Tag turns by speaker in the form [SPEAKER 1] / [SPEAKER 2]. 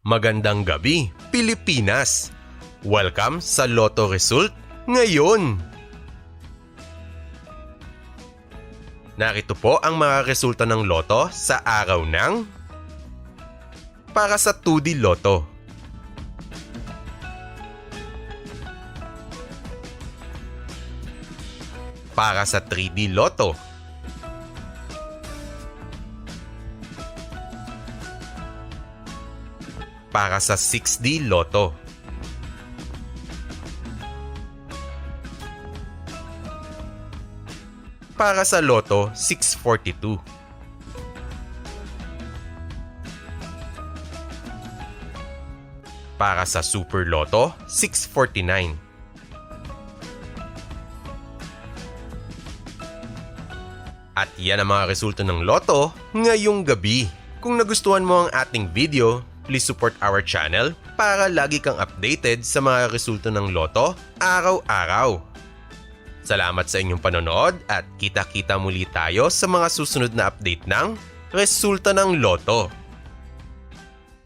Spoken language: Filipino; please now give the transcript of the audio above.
[SPEAKER 1] Magandang gabi, Pilipinas! Welcome sa Lotto Result ngayon! Narito po ang mga resulta ng Lotto sa araw ng para sa 2D Lotto. Para sa 3D Lotto. Para sa 6D Lotto. Para sa Lotto 642. Para sa Super Lotto 649. At yan ang mga resulta ng Lotto ngayong gabi. Kung nagustuhan mo ang ating video, please support our channel para lagi kang updated sa mga resulta ng Lotto araw-araw. Salamat sa inyong panonood at kita-kita muli tayo sa mga susunod na update ng resulta ng Lotto.